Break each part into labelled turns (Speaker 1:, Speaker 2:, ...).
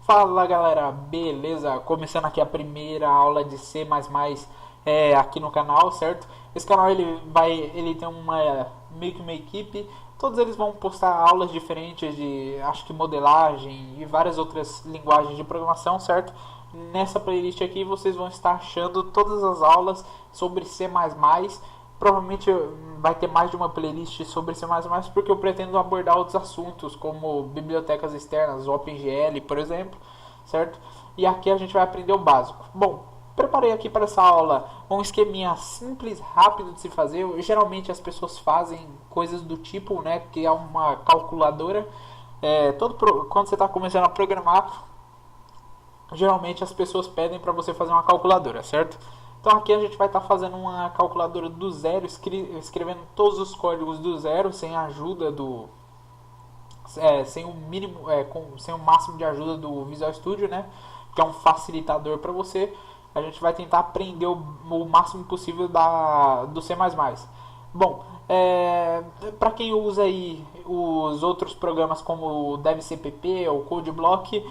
Speaker 1: Fala galera, beleza? Começando aqui a primeira aula de C++ aqui no canal, certo? Esse canal ele tem meio que uma equipe, todos eles vão postar aulas diferentes de, acho que modelagem e várias outras linguagens de programação, certo? Nessa playlist aqui vocês vão estar achando todas as aulas sobre C++. Provavelmente vai ter mais de uma playlist sobre C++, porque eu pretendo abordar outros assuntos, como bibliotecas externas, OpenGL, por exemplo, certo? E aqui a gente vai aprender o básico. Bom, preparei aqui para essa aula um esqueminha simples, rápido de se fazer. Geralmente as pessoas fazem coisas do tipo, né, que é uma calculadora. Quando você está começando a programar, geralmente as pessoas pedem para você fazer uma calculadora, certo? Então aqui a gente vai estar fazendo uma calculadora do zero, escrevendo todos os códigos do zero, sem a ajuda sem o mínimo, sem o máximo de ajuda do Visual Studio, né? Que é um facilitador para você. A gente vai tentar aprender o máximo possível do C++. Bom, para quem usa aí os outros programas como o DevCpp ou CodeBlock,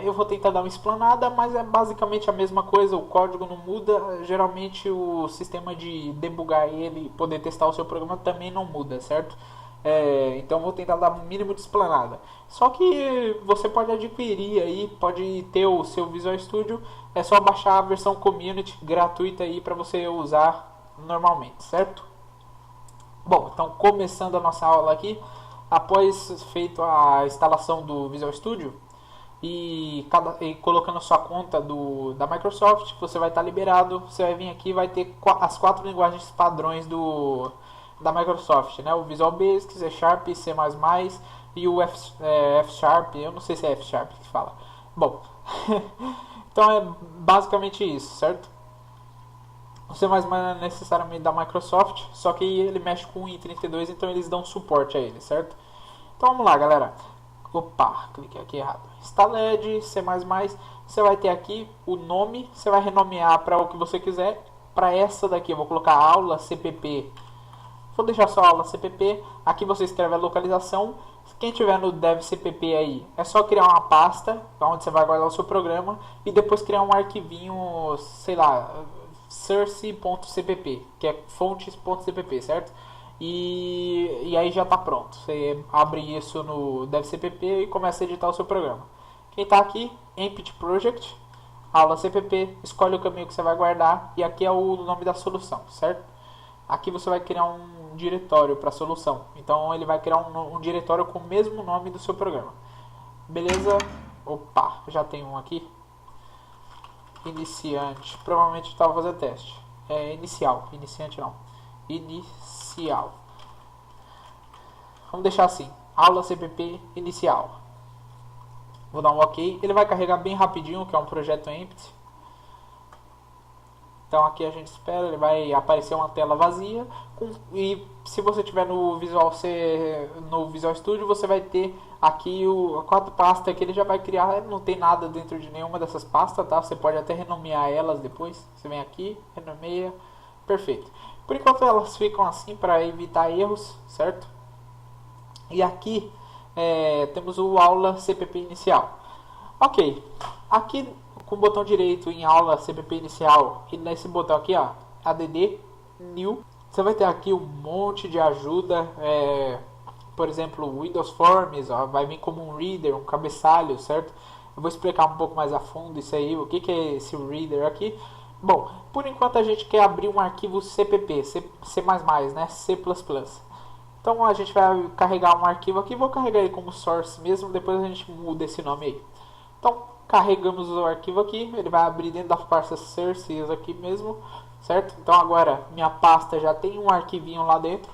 Speaker 1: eu vou tentar dar uma explanada, mas é basicamente a mesma coisa, o código não muda, geralmente o sistema de debugar ele e poder testar o seu programa também não muda, certo? Então vou tentar dar um mínimo de explanada. Só que você pode adquirir aí, pode ter o seu Visual Studio, é só baixar a versão Community gratuita aí para você usar normalmente, certo? Bom, então começando a nossa aula aqui, após feito a instalação do Visual Studio e colocando a sua conta da Microsoft, você vai estar liberado. Você vai vir aqui e vai ter as 4 linguagens padrões da Microsoft, né? O Visual Basic, C Sharp, C++ e o F Sharp. Eu não sei se é F Sharp que fala. Bom, então é basicamente isso, certo? O C++ não é necessariamente da Microsoft, só que ele mexe com o i32, então eles dão suporte a ele, certo? Então vamos lá, galera. Opa, cliquei aqui errado. Instaled, C++, você vai ter aqui o nome, você vai renomear para o que você quiser. Para essa daqui eu vou colocar aula CPP. Vou deixar só aula CPP. Aqui você escreve a localização. Quem tiver no DevCpp aí, é só criar uma pasta onde você vai guardar o seu programa e depois criar um arquivinho, sei lá, source.cpp, que é fontes.cpp, certo? E aí já está pronto. Você abre isso no DevCpp e começa a editar o seu programa. Quem está aqui, Empty Project, aula CPP, escolhe o caminho que você vai guardar e aqui é o nome da solução, certo? Aqui você vai criar um diretório para a solução. Então ele vai criar um diretório com o mesmo nome do seu programa. Beleza? Opa, já tem um aqui. Iniciante. Provavelmente estava fazendo teste. Inicial. Iniciante não. Inicial. Vamos deixar assim. Aula CPP inicial. Vou dar um OK. Ele vai carregar bem rapidinho, que é um projeto empty. Então aqui a gente espera, ele vai aparecer uma tela vazia. E se você tiver no Visual Studio, você vai ter aqui a 4 pastas que ele já vai criar. Não tem nada dentro de nenhuma dessas pastas, tá? Você pode até renomear elas depois. Você vem aqui, renomeia. Perfeito. Por enquanto elas ficam assim para evitar erros, certo? E aqui temos o aula CPP inicial. Ok. Aqui com o botão direito em aula CPP inicial e nesse botão aqui, ó, add new, você vai ter aqui um monte de ajuda, por exemplo, Windows Forms, ó, vai vir como um reader, um cabeçalho, certo? Eu vou explicar um pouco mais a fundo isso aí, o que é esse reader aqui. Bom, por enquanto a gente quer abrir um arquivo CPP, C++, né, C++. Então a gente vai carregar um arquivo aqui, vou carregar ele como source mesmo, depois a gente muda esse nome aí. Então carregamos o arquivo aqui, ele vai abrir dentro da pasta sources aqui mesmo, certo? Então agora minha pasta já tem um arquivinho lá dentro.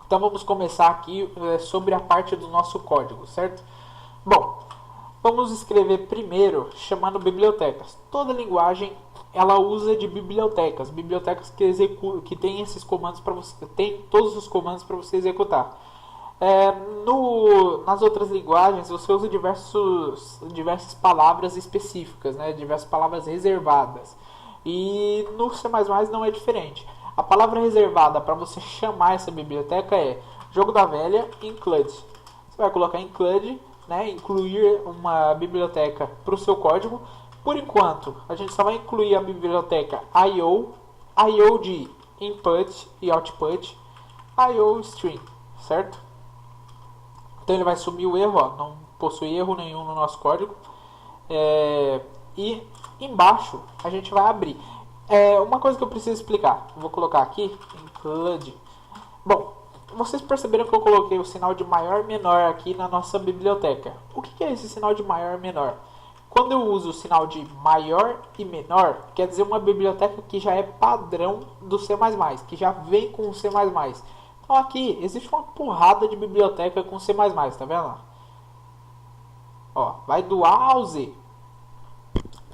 Speaker 1: Então vamos começar aqui sobre a parte do nosso código, certo? Bom, vamos escrever primeiro chamando bibliotecas. Toda linguagem ela usa de bibliotecas que tem esses comandos para você, tem todos os comandos para você executar. Nas outras linguagens você usa diversas palavras específicas, né? Diversas palavras reservadas. E no C++ não é diferente. A palavra reservada para você chamar essa biblioteca é jogo da velha include. Você vai colocar include né, incluir uma biblioteca para o seu código. Por enquanto, a gente só vai incluir a biblioteca I/O, I/O de input e output, I/O string, certo? Então ele vai sumir o erro, ó, não possui erro nenhum no nosso código. E embaixo a gente vai abrir. Uma coisa que eu preciso explicar, vou colocar aqui, include. Bom, vocês perceberam que eu coloquei o sinal de maior e menor aqui na nossa biblioteca. O que é esse sinal de maior e menor? Quando eu uso o sinal de maior e menor, quer dizer uma biblioteca que já é padrão do C++, que já vem com o C++. Então aqui existe uma porrada de biblioteca com C++, tá vendo? Ó, vai do A ao Z.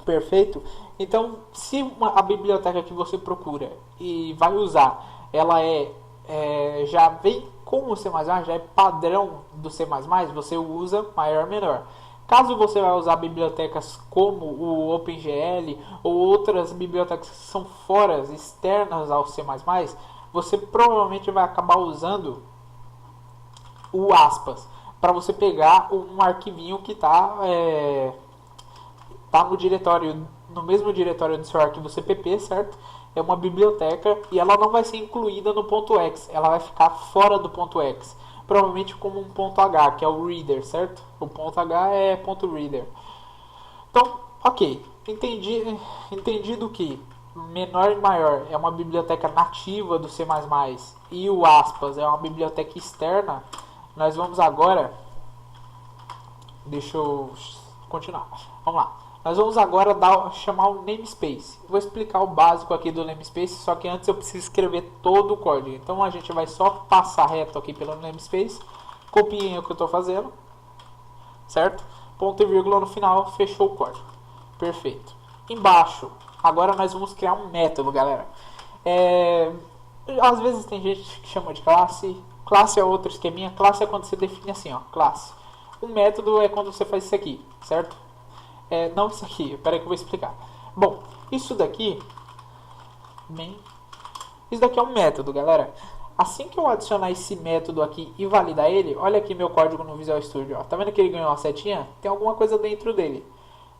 Speaker 1: Perfeito? Então, se a biblioteca que você procura e vai usar, ela já vem com o C++, já é padrão do C++, você usa maior e menor. Caso você vai usar bibliotecas como o OpenGL ou outras bibliotecas que são fora, externas ao C++, você provavelmente vai acabar usando o aspas, para você pegar um arquivinho que está no diretório, no mesmo diretório do seu arquivo CPP, certo? É uma biblioteca e ela não vai ser incluída no ponto .x, ela vai ficar fora do ponto .x, provavelmente como um ponto .h, que é o reader, certo? O ponto .h é ponto .reader. Então, ok, entendido que menor e maior é uma biblioteca nativa do C++ e o aspas é uma biblioteca externa, nós vamos agora, deixa eu continuar, vamos lá. Nós vamos agora chamar o namespace. Vou explicar o básico aqui do namespace, só que antes eu preciso escrever todo o código. Então a gente vai só passar reto aqui pelo namespace, copiem o que eu estou fazendo, certo? Ponto e vírgula no final, fechou o código. Perfeito. Embaixo, agora nós vamos criar um método, galera. Às vezes tem gente que chama de classe. Classe é outro esqueminha. Classe é quando você define assim, ó, classe. O método é quando você faz isso aqui, certo? Não isso aqui, espera que eu vou explicar. Bom, isso daqui é um método, galera. Assim que eu adicionar esse método aqui e validar ele, olha aqui meu código no Visual Studio, ó. Tá vendo que ele ganhou uma setinha? Tem alguma coisa dentro dele.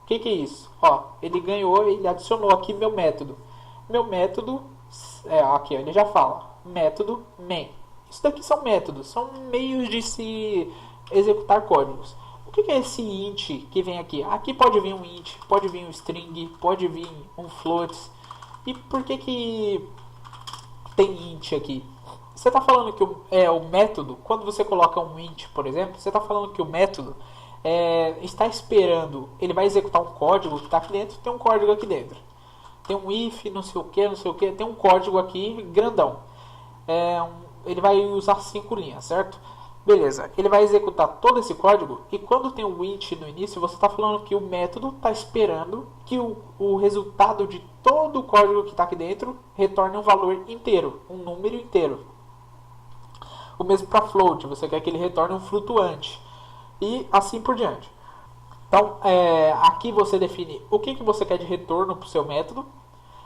Speaker 1: O que é isso? Ó, ele ganhou, ele adicionou aqui meu método. Meu método, aqui ó, ele já fala, método main. Isso daqui são métodos, são meios de se executar códigos. O que é esse int que vem aqui? Aqui pode vir um int, pode vir um string, pode vir um float. E por que tem int aqui? Você está falando que o método, quando você coloca um int, por exemplo, você está falando que o método está esperando, ele vai executar um código que está aqui dentro, tem um código aqui dentro. Tem um if, não sei o que, tem um código aqui grandão. Ele vai usar 5 linhas, certo? Beleza, ele vai executar todo esse código e quando tem o int no início, você está falando que o método está esperando que o resultado de todo o código que está aqui dentro retorne um valor inteiro, um número inteiro. O mesmo para float, você quer que ele retorne um flutuante e assim por diante. Então, aqui você define o que você quer de retorno para o seu método.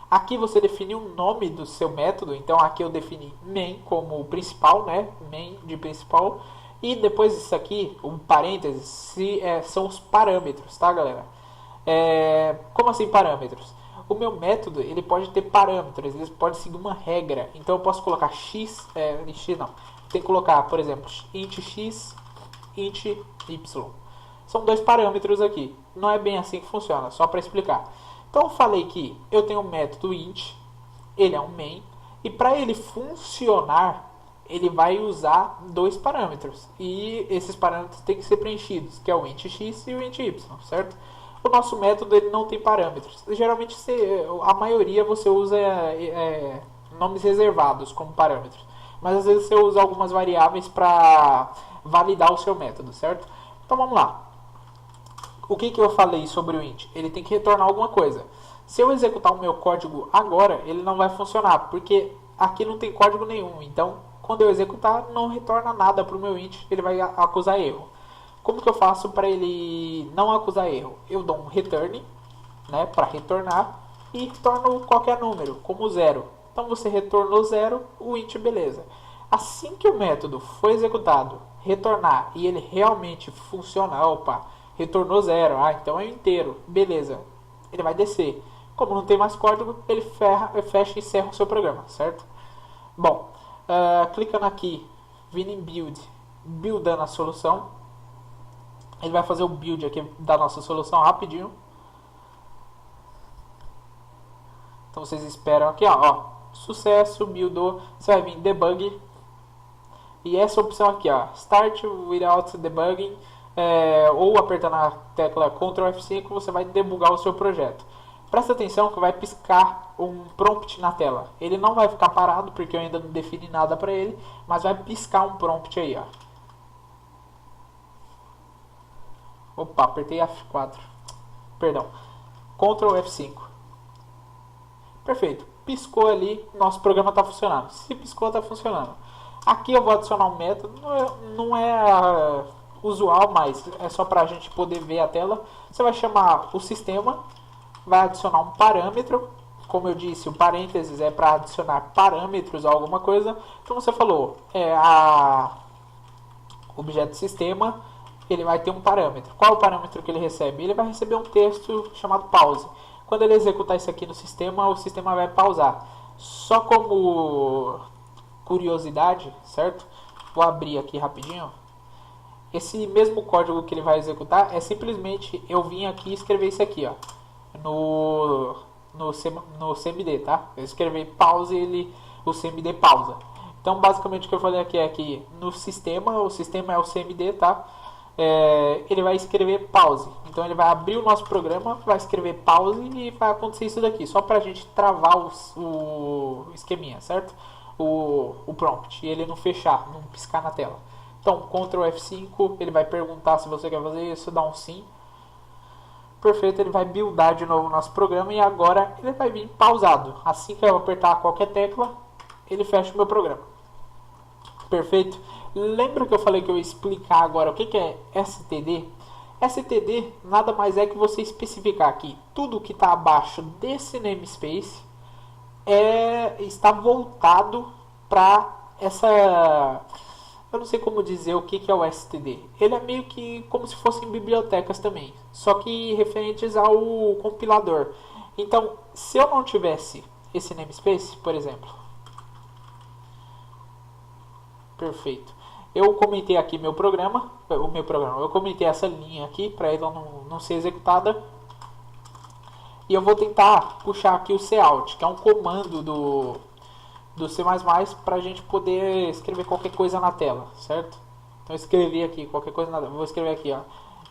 Speaker 1: Aqui você define o nome do seu método, então aqui eu defini main como principal, né? Main de principal. E depois isso aqui, um parênteses, são os parâmetros, tá, galera? Como assim parâmetros? O meu método, ele pode ter parâmetros, ele pode seguir uma regra. Então eu posso colocar x, não. Tem que colocar, por exemplo, int x, int y. São 2 parâmetros aqui. Não é bem assim que funciona, só para explicar. Então eu falei que eu tenho um método int, ele é um main, e para ele funcionar, ele vai usar 2 parâmetros. E esses parâmetros têm que ser preenchidos, que é o int x e o int y, certo? O nosso método ele não tem parâmetros. Geralmente a maioria você usa nomes reservados como parâmetros. Mas às vezes você usa algumas variáveis para validar o seu método, certo? Então vamos lá. O que eu falei sobre o int? Ele tem que retornar alguma coisa. Se eu executar o meu código agora, ele não vai funcionar, porque aqui não tem código nenhum. Então, quando eu executar, não retorna nada para o meu int, ele vai acusar erro. Como que eu faço para ele não acusar erro? Eu dou um return, né, para retornar, e retorno qualquer número, como 0. Então você retornou 0, o int beleza. Assim que o método foi executado, retornar e ele realmente funciona, opa, retornou zero, então é inteiro, beleza, ele vai descer. Como não tem mais código, ele fecha e encerra o seu programa, certo? Bom, clicando aqui, vindo em build, buildando a solução, ele vai fazer o build aqui da nossa solução rapidinho. Então vocês esperam aqui, ó, sucesso, buildou, você vai vir em debug, e essa opção aqui, ó, Start Without Debugging, ou apertando a tecla Ctrl F5, você vai debugar o seu projeto. Presta atenção que vai piscar um prompt na tela. Ele não vai ficar parado porque eu ainda não defini nada para ele, mas vai piscar um prompt aí, ó. Opa, apertei F4. Perdão. Ctrl F5. Perfeito. Piscou ali, nosso programa está funcionando. Se piscou, está funcionando. Aqui eu vou adicionar um método. Não é usual, mas é só para a gente poder ver a tela. Você vai chamar o sistema, vai adicionar um parâmetro. Como eu disse, o parênteses é para adicionar parâmetros a alguma coisa. Como você falou, objeto sistema, ele vai ter um parâmetro. Qual é o parâmetro que ele recebe? Ele vai receber um texto chamado pause. Quando ele executar isso aqui no sistema, o sistema vai pausar. Só como curiosidade, certo? Vou abrir aqui rapidinho. Esse mesmo código que ele vai executar é simplesmente eu vim aqui e escrever isso aqui, ó, no CMD, tá? Eu escrevi pause, o CMD pausa. Então, basicamente, o que eu falei aqui é que no sistema, o sistema é o CMD, tá? Ele vai escrever pause. Então, ele vai abrir o nosso programa, vai escrever pause e vai acontecer isso daqui. Só pra gente travar o esqueminha, certo? O prompt. E ele não fechar, não piscar na tela. Então, Ctrl F5, ele vai perguntar se você quer fazer isso, dá um sim. Perfeito, ele vai buildar de novo o nosso programa e agora ele vai vir pausado. Assim que eu apertar qualquer tecla, ele fecha o meu programa. Perfeito? Lembra que eu falei que eu ia explicar agora o que é STD? STD nada mais é que você especificar aqui tudo que está abaixo desse namespace está voltado para essa... Eu não sei como dizer o que é o STD. Ele é meio que como se fossem bibliotecas também, só que referentes ao compilador. Então, se eu não tivesse esse namespace, por exemplo, perfeito. Eu comentei aqui eu comentei essa linha aqui para ela não ser executada. E eu vou tentar puxar aqui o cout, que é um comando do C++ para a gente poder escrever qualquer coisa na tela, certo? Então eu escrevi aqui qualquer coisa na tela. Vou escrever aqui, ó.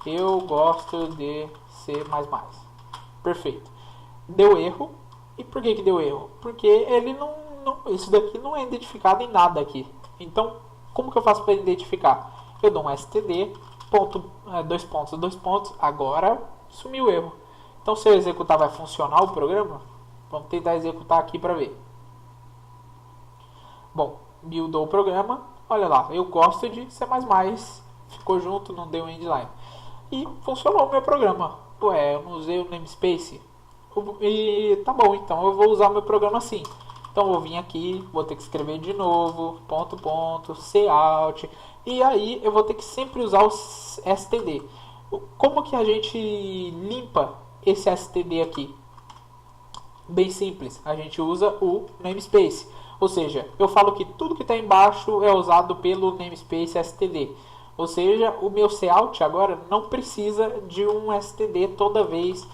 Speaker 1: Eu gosto de C++. Perfeito. Deu erro. E por que deu erro? Porque ele isso daqui não é identificado em nada aqui. Então, como que eu faço para identificar? Eu dou um std, dois pontos, agora sumiu o erro. Então, se eu executar, vai funcionar o programa? Vamos tentar executar aqui para ver. Bom, buildou o programa. Olha lá, eu gosto de C++. Ficou junto, não deu endline. E funcionou o meu programa. Ué, eu não usei o namespace. E tá bom, então eu vou usar o meu programa assim. Então eu vou vir aqui, vou ter que escrever de novo, cout, e aí eu vou ter que sempre usar o std. Como que a gente limpa esse std aqui? Bem simples, a gente usa o namespace. Ou seja, eu falo que tudo que está embaixo é usado pelo namespace std. Ou seja, o meu cout agora não precisa de um std toda vez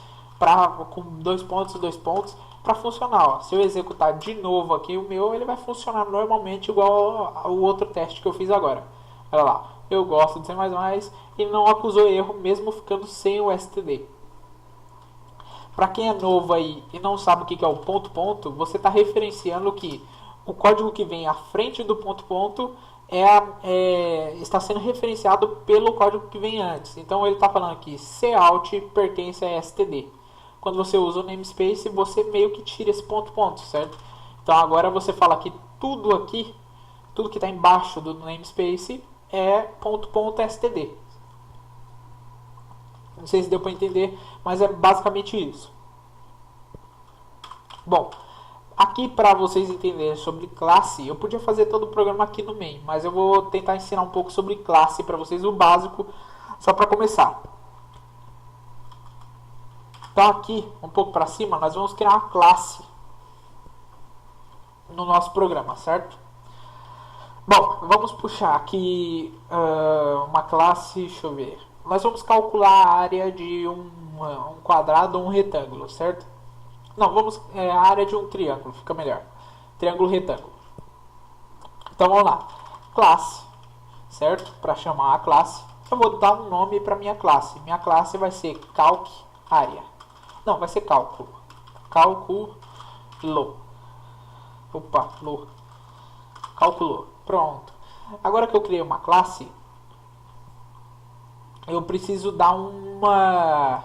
Speaker 1: com dois pontos, para funcionar. Ó. Se eu executar de novo aqui o meu, ele vai funcionar normalmente igual ao outro teste que eu fiz agora. Olha lá, eu gosto de C++ e não acusou erro mesmo ficando sem o std. Para quem é novo aí e não sabe o que é o ponto, você está referenciando que o código que vem à frente do ponto está sendo referenciado pelo código que vem antes. Então ele está falando que cout pertence a std. Quando você usa o namespace, você meio que tira esse ponto, certo? Então agora você fala que tudo aqui, tudo que está embaixo do namespace é .std. Não sei se deu para entender, mas é basicamente isso. Bom, Aqui, para vocês entenderem sobre classe, eu podia fazer todo o programa aqui no main, mas eu vou tentar ensinar um pouco sobre classe para vocês, o básico, só para começar. Então aqui, um pouco para cima, nós vamos criar uma classe no nosso programa, certo? Bom, vamos puxar aqui uma classe, deixa eu ver. Nós vamos calcular a área de um quadrado ou um retângulo, certo? Não, vamos a área de um triângulo, fica melhor. Triângulo retângulo. Então vamos lá. Classe, certo? Para chamar a classe, eu vou dar um nome para minha classe. Minha classe vai ser calc área. Não, vai ser cálculo. Cálculo. Opa, calculou. Pronto. Agora que eu criei uma classe, eu preciso dar uma...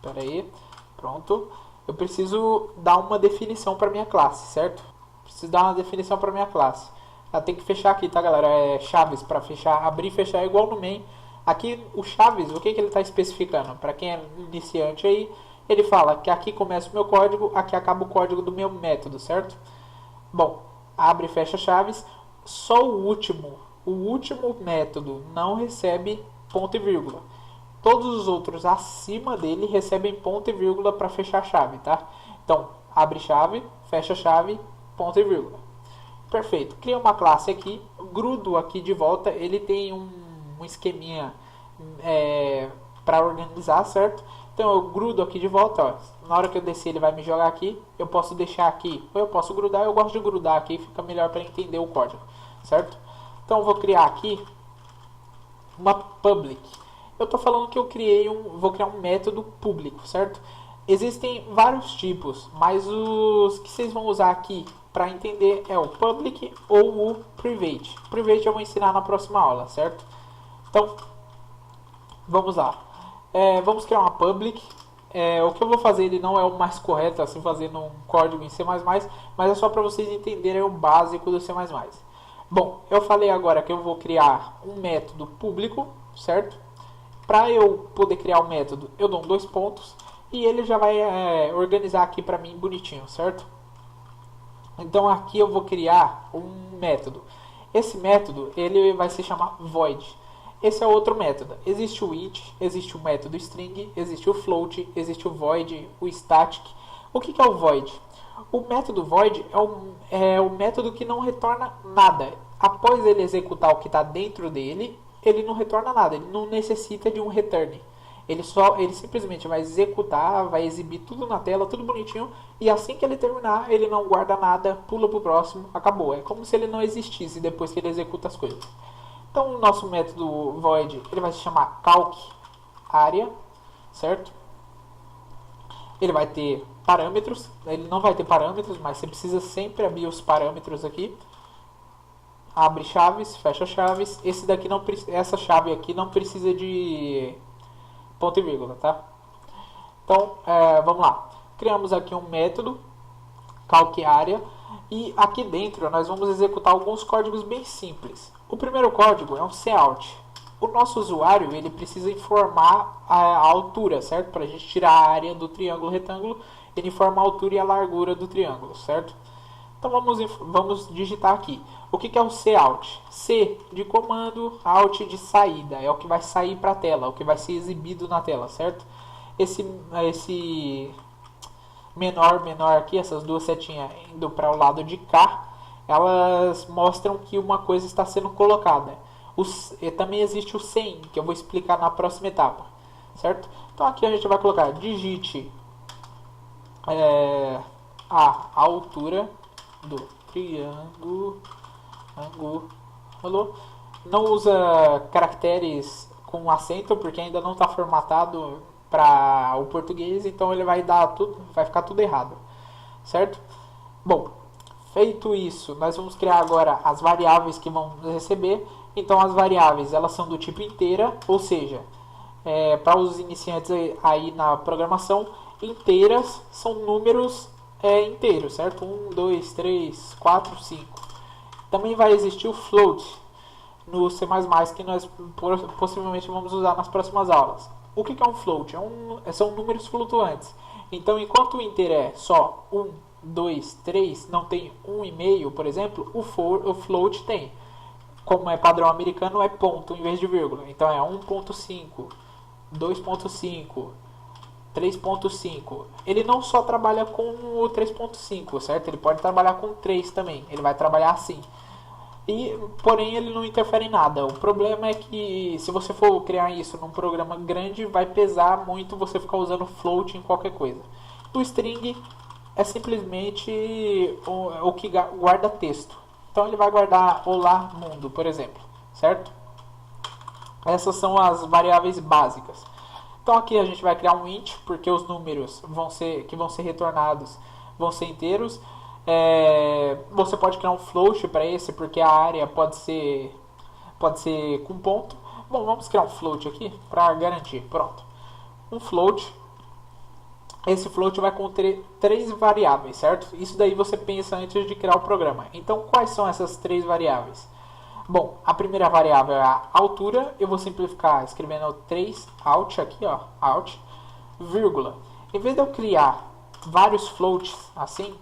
Speaker 1: Pera aí. Pronto. Eu preciso dar uma definição para minha classe, certo? Preciso dar uma definição para minha classe. Ela tem que fechar aqui, tá, galera? É chaves para fechar, abrir e fechar é igual no main. Aqui o chaves, o que ele está especificando? Para quem é iniciante aí, ele fala que aqui começa o meu código, aqui acaba o código do meu método, certo? Bom, abre e fecha chaves. Só o último método não recebe ponto e vírgula. Todos os outros acima dele recebem ponto e vírgula para fechar a chave, tá? Então, abre chave, fecha chave, ponto e vírgula. Perfeito. Cria uma classe aqui, grudo aqui de volta, ele tem um esqueminha para organizar, certo? Então eu grudo aqui de volta, ó. Na hora que eu descer ele vai me jogar aqui, eu posso deixar aqui, ou eu posso grudar, eu gosto de grudar aqui, fica melhor para entender o código, certo? Então eu vou criar aqui uma public. Eu estou falando que eu vou criar um método público, certo? Existem vários tipos, mas os que vocês vão usar aqui para entender é o public ou o private. O private eu vou ensinar na próxima aula, certo? Então, vamos lá. Vamos criar uma public. O que eu vou fazer ele não é o mais correto, assim, fazendo um código em C++, mas é só para vocês entenderem o básico do C++. Bom, eu falei agora que eu vou criar um método público, certo? Para eu poder criar o método, eu dou 2 pontos e ele já vai organizar aqui para mim bonitinho, certo? Então aqui eu vou criar um método. Esse método ele vai se chamar void. Esse é outro método. Existe o int, existe o método string, existe o float, existe o void, o static. O que é o void? O método void é o método que não retorna nada. Após ele executar o que está dentro dele, ele não retorna nada, ele não necessita de um return. Ele simplesmente vai executar, vai exibir tudo na tela, tudo bonitinho, e assim que ele terminar, ele não guarda nada, pula para o próximo, acabou. É como se ele não existisse depois que ele executa as coisas. Então o nosso método void, ele vai se chamar calc área, certo? Ele vai ter parâmetros, ele não vai ter parâmetros, mas você precisa sempre abrir os parâmetros aqui. Abre chaves, fecha chaves. Essa chave aqui não precisa de ponto e vírgula, tá? Então, vamos lá. Criamos aqui um método, calc área, e aqui dentro nós vamos executar alguns códigos bem simples. O primeiro código é um cout. O nosso usuário ele precisa informar a altura, certo? Para a gente tirar a área do triângulo retângulo, ele informa a altura e a largura do triângulo, certo? Então vamos digitar aqui. O que é o cout? C de comando, out de saída. É o que vai sair para a tela, o que vai ser exibido na tela, certo? Esse menor aqui, essas duas setinhas indo para o lado de cá, elas mostram que uma coisa está sendo colocada. Também existe o sem, que eu vou explicar na próxima etapa, certo? Então aqui a gente vai colocar digite a altura do triângulo. Não usa caracteres com acento porque ainda não está formatado para o português, então ele vai ficar tudo errado, certo? Bom, feito isso, nós vamos criar agora as variáveis que vão receber. Então as variáveis elas são do tipo inteira, ou seja, para os iniciantes aí na programação, inteiras são números inteiros, certo? 1, 2, 3, 4, 5. Também vai existir o float no C++, que nós possivelmente vamos usar nas próximas aulas. O que é um float? São números flutuantes. Então, enquanto o inteiro é só 1, 2, 3, não tem 1,5, por exemplo, o float tem. Como é padrão americano, é ponto em vez de vírgula. Então é 1.5, 2.5, 3.5. Ele não só trabalha com o 3.5, certo? Ele pode trabalhar com 3 também. Ele vai trabalhar assim. Porém, ele não interfere em nada. O problema é que se você for criar isso num programa grande, vai pesar muito você ficar usando float em qualquer coisa. O string é simplesmente o que guarda texto. Então ele vai guardar olá mundo, por exemplo, certo? Essas são as variáveis básicas. Então aqui a gente vai criar um int, porque os números que vão ser retornados vão ser inteiros. Você pode criar um float para esse, porque a área pode ser com ponto. Bom, vamos criar um float aqui para garantir. Pronto. Um float. Esse float vai conter 3 variáveis, certo? Isso daí você pensa antes de criar o programa. Então, quais são essas 3 variáveis? Bom, a primeira variável é a altura. Eu vou simplificar escrevendo 3 out aqui, ó, out, vírgula. Em vez de eu criar vários floats assim,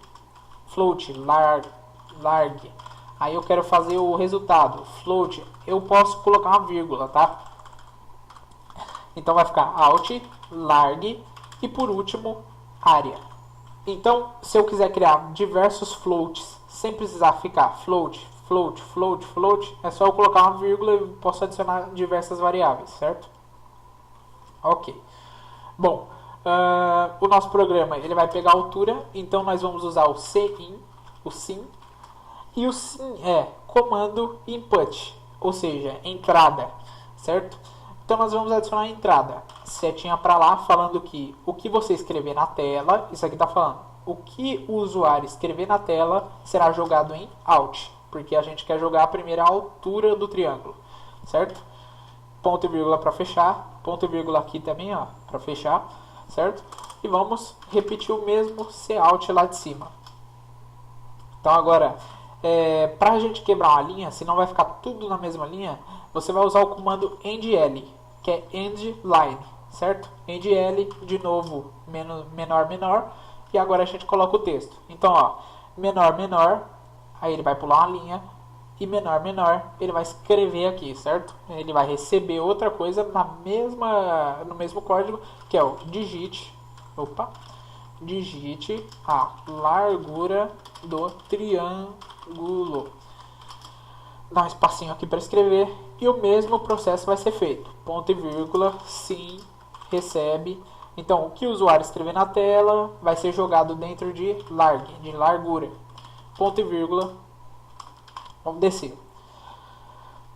Speaker 1: float, larg, aí eu quero fazer o resultado, float, eu posso colocar uma vírgula, tá? Então vai ficar out, larg, e por último, área. Então, se eu quiser criar diversos floats, sem precisar ficar float, é só eu colocar uma vírgula e posso adicionar diversas variáveis, certo? Ok. Bom, o nosso programa ele vai pegar a altura, então nós vamos usar o sim, e o sim é comando input, ou seja, entrada, certo? Então nós vamos adicionar a entrada, setinha para lá, falando que o que você escrever na tela, isso aqui está falando, o que o usuário escrever na tela será jogado em out, porque a gente quer jogar a primeira altura do triângulo, certo? Ponto e vírgula para fechar, ponto e vírgula aqui também, ó, para fechar, certo? E vamos repetir o mesmo cout lá de cima. Então agora, para a gente quebrar uma linha, senão vai ficar tudo na mesma linha, você vai usar o comando endl, que é endLine, certo? Endl, de novo, menor, e agora a gente coloca o texto. Então, ó, menor, aí ele vai pular uma linha, e menor, ele vai escrever aqui, certo? Ele vai receber outra coisa no mesmo código, que é o digite a largura do triângulo. Dá um espacinho aqui para escrever e o mesmo processo vai ser feito. Ponto e vírgula, sim, recebe. Então, o que o usuário escrever na tela vai ser jogado dentro de largura. Ponto e vírgula. Vamos descer.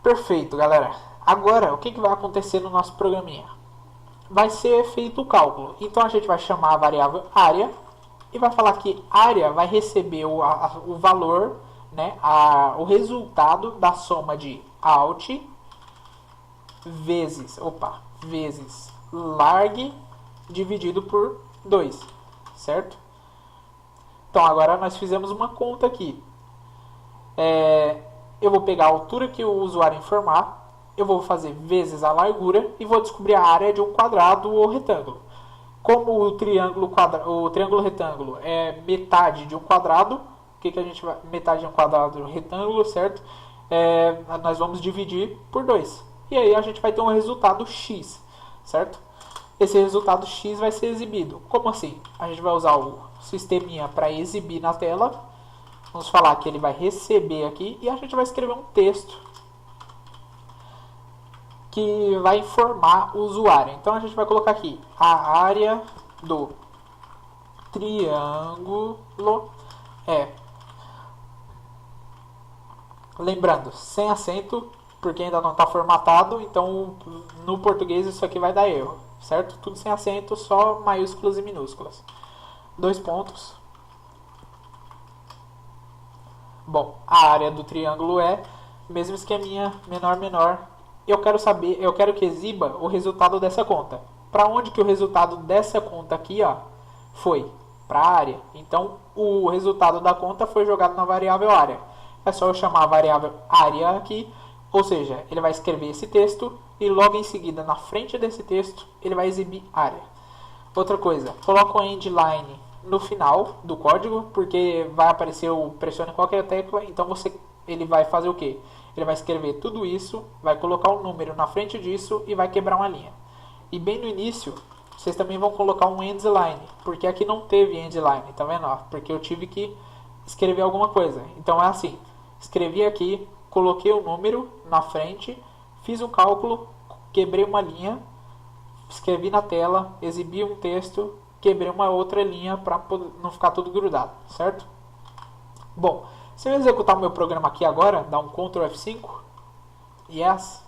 Speaker 1: Perfeito, galera. Agora, o que vai acontecer no nosso programinha? Vai ser feito o cálculo. Então, a gente vai chamar a variável área e vai falar que área vai receber o valor, né, o resultado da soma de out vezes larg dividido por 2, certo? Então, agora nós fizemos uma conta aqui. Eu vou pegar a altura que o usuário informar, eu vou fazer vezes a largura e vou descobrir a área de um quadrado ou retângulo. Como o triângulo retângulo é metade de um quadrado, metade de um quadrado retângulo, certo? Nós vamos dividir por 2. E aí a gente vai ter um resultado x, certo? Esse resultado x vai ser exibido. Como assim? A gente vai usar o sisteminha para exibir na tela. Vamos falar que ele vai receber aqui e a gente vai escrever um texto que vai informar o usuário. Então a gente vai colocar aqui a área do triângulo lembrando, sem acento, porque ainda não está formatado, então no português isso aqui vai dar erro, certo? Tudo sem acento, só maiúsculas e minúsculas. 2 pontos. Bom, a área do triângulo é mesmo esqueminha, menor. Eu quero que exiba o resultado dessa conta. Para onde que o resultado dessa conta aqui, ó, foi? Para a área. Então, o resultado da conta foi jogado na variável área. É só eu chamar a variável área aqui, ou seja, ele vai escrever esse texto e logo em seguida, na frente desse texto, ele vai exibir área. Outra coisa, coloca o endLine no final do código, porque vai aparecer o pressione qualquer tecla, então ele vai fazer o quê? Ele vai escrever tudo isso, vai colocar um número na frente disso e vai quebrar uma linha. E bem no início, vocês também vão colocar um endline, porque aqui não teve endline, tá vendo? Porque eu tive que escrever alguma coisa. Então é assim, escrevi aqui, coloquei o número na frente, fiz um cálculo, quebrei uma linha, escrevi na tela, exibi um texto, quebrei uma outra linha para não ficar tudo grudado, certo? Bom, se eu executar o meu programa aqui agora, dar um Ctrl F5, yes,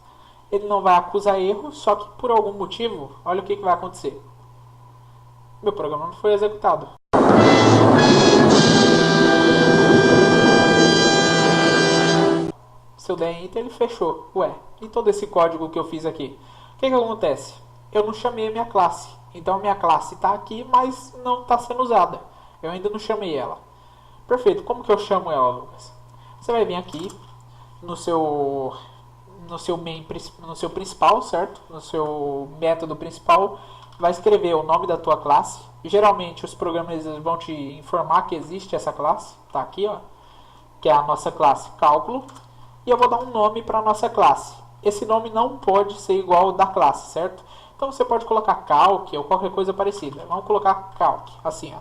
Speaker 1: ele não vai acusar erro, só que por algum motivo, olha o que vai acontecer. Meu programa não foi executado. Se eu der Enter, ele fechou. Ué, e todo esse código que eu fiz aqui? O que acontece? Eu não chamei a minha classe. Então a minha classe está aqui, mas não está sendo usada. Eu ainda não chamei ela. Perfeito, como que eu chamo ela, Lucas? Você vai vir aqui no seu principal, certo? No seu método principal, vai escrever o nome da tua classe. Geralmente os programas vão te informar que existe essa classe, tá aqui, ó, que é a nossa classe cálculo, e eu vou dar um nome para a nossa classe. Esse nome não pode ser igual ao da classe, certo? Então você pode colocar calc ou qualquer coisa parecida. Vamos colocar calc, assim, ó.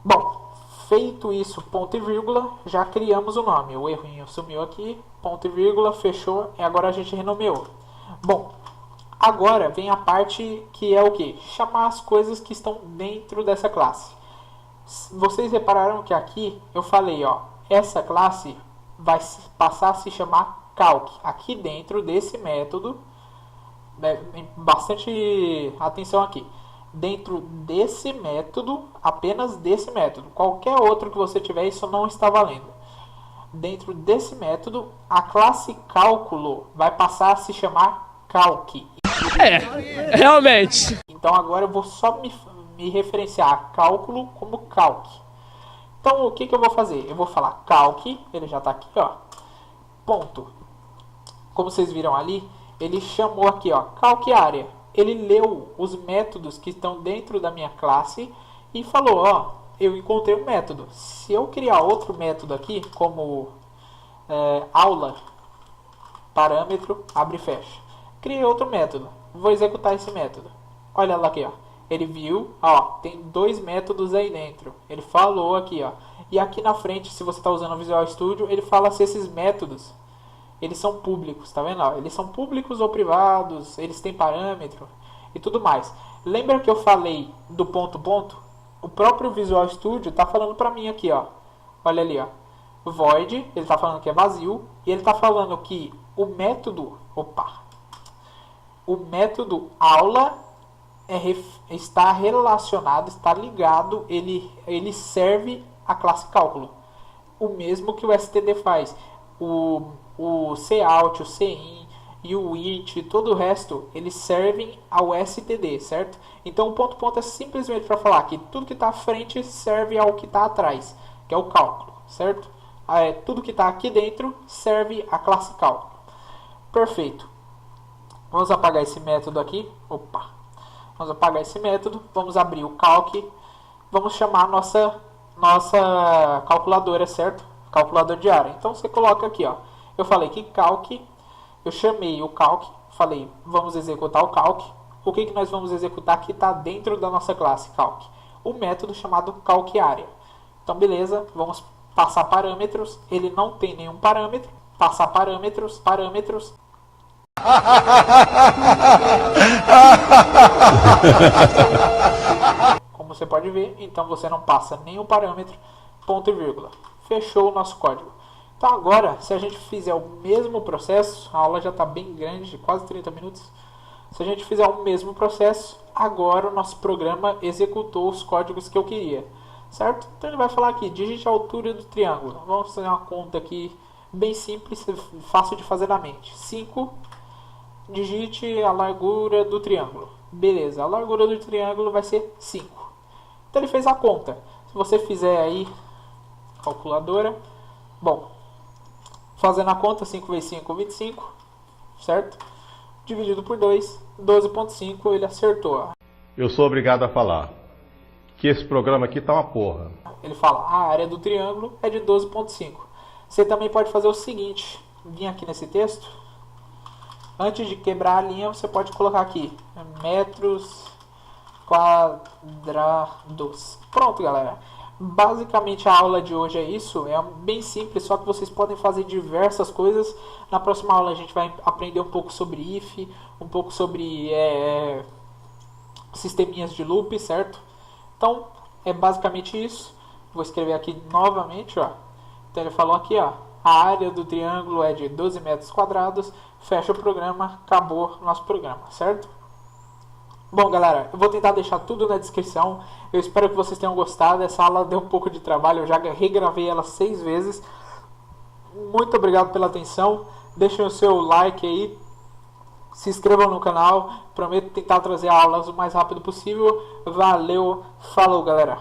Speaker 1: Bom, feito isso, ponto e vírgula, já criamos o nome. O errinho sumiu aqui, ponto e vírgula, fechou, e agora a gente renomeou. Bom, agora vem a parte que é o que? Chamar as coisas que estão dentro dessa classe. Vocês repararam que aqui eu falei, ó, essa classe vai passar a se chamar calc. Aqui dentro desse método, bastante atenção aqui. Dentro desse método, apenas desse método. Qualquer outro que você tiver, isso não está valendo. Dentro desse método, a classe cálculo vai passar a se chamar calc.
Speaker 2: Realmente.
Speaker 1: Então agora eu vou só me referenciar a cálculo como calc. Então o que eu vou fazer? Eu vou falar calc, ele já está aqui, ó. Ponto. Como vocês viram ali, ele chamou aqui, ó, calc área. Ele leu os métodos que estão dentro da minha classe e falou, ó, eu encontrei um método. Se eu criar outro método aqui, como aula, parâmetro, abre e fecha. Criei outro método. Vou executar esse método. Olha lá aqui, ó. Ele viu, ó, tem dois métodos aí dentro. Ele falou aqui, ó. E aqui na frente, se você está usando o Visual Studio, ele fala se esses métodos eles são públicos, tá vendo? Eles são públicos ou privados, eles têm parâmetro e tudo mais. Lembra que eu falei do ponto? O próprio Visual Studio está falando para mim aqui, ó. Olha ali, ó. Void, ele está falando que é vazio, e ele está falando que o método, o método aula está relacionado, está ligado, ele serve a classe cálculo. O mesmo que o std faz. O cout, o cin e o it, todo o resto, eles servem ao std, certo? Então o ponto é simplesmente para falar que tudo que está à frente serve ao que está atrás, que é o cálculo, certo? Tudo que está aqui dentro serve a classe cálculo. Perfeito. Vamos apagar esse método aqui. Vamos apagar esse método. Vamos abrir o calc. Vamos chamar a nossa calculadora, certo? Calculador de área. Então você coloca aqui, ó. Eu falei que calc, eu chamei o calc, falei, vamos executar o calc. O que nós vamos executar que está dentro da nossa classe calc? O método chamado calc área. Então beleza, vamos passar parâmetros. Ele não tem nenhum parâmetro. Passar parâmetros. Como você pode ver, então você não passa nenhum parâmetro, ponto e vírgula. Fechou o nosso código. Então agora, se a gente fizer o mesmo processo, a aula já está bem grande, quase 30 minutos. Se a gente fizer o mesmo processo, agora o nosso programa executou os códigos que eu queria. Certo? Então ele vai falar aqui, digite a altura do triângulo. Vamos fazer uma conta aqui bem simples, fácil de fazer na mente. 5, digite a largura do triângulo. Beleza, a largura do triângulo vai ser 5. Então ele fez a conta. Se você fizer aí, calculadora, bom, fazendo a conta, 5 vezes 5, 25, certo? Dividido por 2, 12,5, ele acertou.
Speaker 3: Eu sou obrigado a falar
Speaker 2: que esse programa aqui tá uma porra.
Speaker 1: Ele fala, a área do triângulo é de 12,5. Você também pode fazer o seguinte, vir aqui nesse texto, antes de quebrar a linha, você pode colocar aqui, metros quadrados. Pronto, galera. Basicamente a aula de hoje é isso, é bem simples, só que vocês podem fazer diversas coisas. Na próxima aula a gente vai aprender um pouco sobre if, um pouco sobre sisteminhas de loop, certo? Então é basicamente isso. Vou escrever aqui novamente, ó. Então ele falou aqui, ó, a área do triângulo é de 12 metros quadrados, fecha o programa, acabou o nosso programa, certo? Bom, galera, eu vou tentar deixar tudo na descrição. Eu espero que vocês tenham gostado. Essa aula deu um pouco de trabalho, eu já regravei ela 6 vezes. Muito obrigado pela atenção. Deixem o seu like aí. Se inscrevam no canal. Prometo tentar trazer aulas o mais rápido possível. Valeu, falou, galera.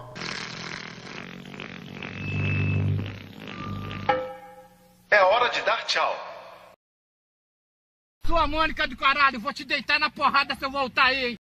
Speaker 3: É hora de dar tchau.
Speaker 4: Sua Mônica do caralho, vou te deitar na porrada se eu voltar aí, hein?